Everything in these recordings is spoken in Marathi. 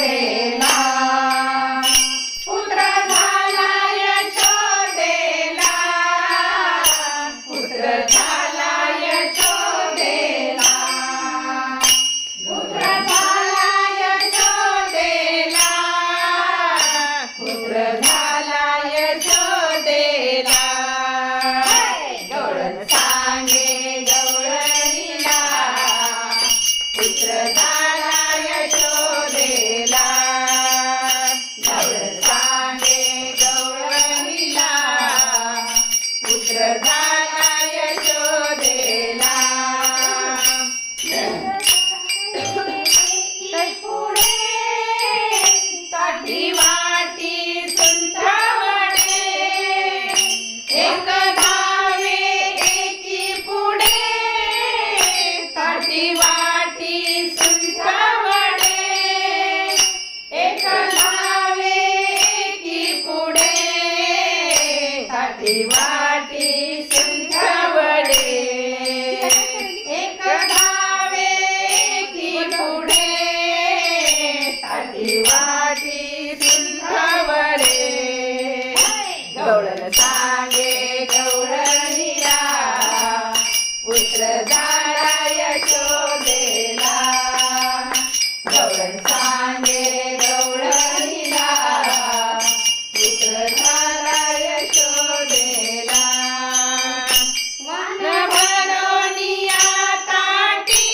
यशोदेला पुत्र झाला यशोदेला पुत्र झाला यशोदेला पुत्र झाला यशोदेला पुत्र झाला यशोदेला गवळण सांगे गवळणीला पुत्र झाला यशोदेला गवळण सांगे गवळणीला पुत्र झाला यशोदेला पुढे काठी वाटी सुंठवणे एक धावे एकी पुढे काठी वाटी सुंठवणे एक धावे एकी पुढे काठी वाटी सुंठवणे एक धावे एकी पुढे काठी वाटी सुंठवणे गवळण सांगे गवळणीला पुत्र झाला यशोदेला गवळण सांगे गवळणीला पुत्र झाला यशोदेला वान भरोनिया ताटी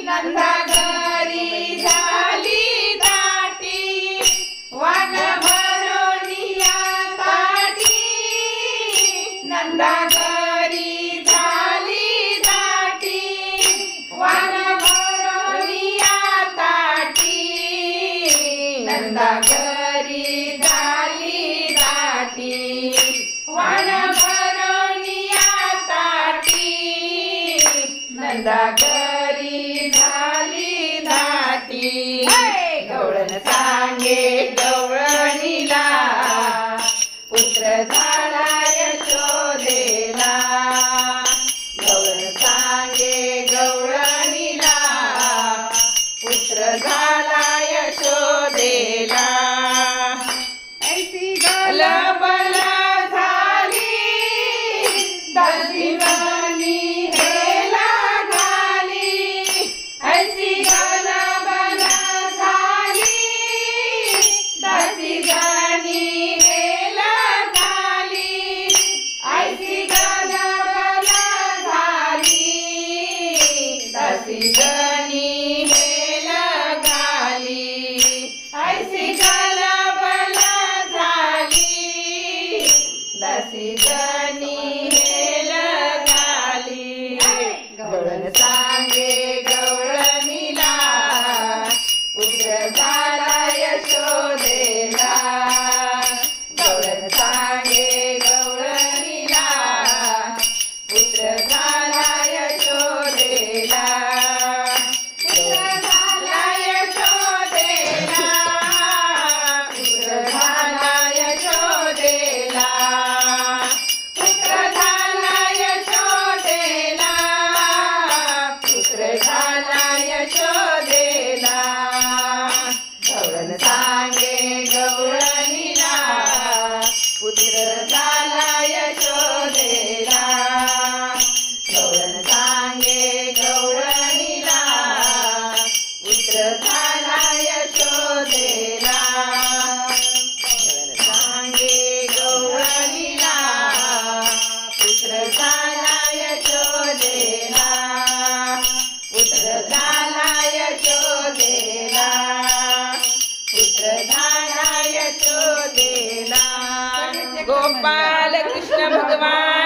नंदा घरी झाली दाटी वान भरोनिया ताटी नंदा घरी झाली दाटी वान भरोनिया ताटी नंदा घरी झाली दाटी वान भरोनिया ताटी नंदा घरी झाली दाटी गवळण सांगे गवळणीला पुत्र झाला यशोदेला गवळण सांगे गवळणीला पुत्र झाला यशोदेला ऐसी गलबल झाली दशिवनी हेला घाली ऐसी गलबल झाली दशिवनी हेला घाली ऐसी गलबल झाली दशिवनी हेला घाली ऐसी गलबल झाली दशिवनी हेला घाली गवळण सांगे गवळणीला पुत्र झाला यशोदेला गवळण सांगे गवळणीला पुत्र झाला यशोदेला पुत्र झाला यशोदेला पुत्र झाला यशोदेला पुत्र झाला यशोदेला पुत्र झाला यशोदेला गवळण सांगे गवळणीला पुत्र झाला यशोदेला गवळण सांगे गवळणीला पुत्र झाला यशोदेला गवळण सांगे गवळणीला पुत्र झाला यशोदेला पुत्र झाला यशोदेला पुत्र झाला यशोदेला गोपाल कृष्ण भगवान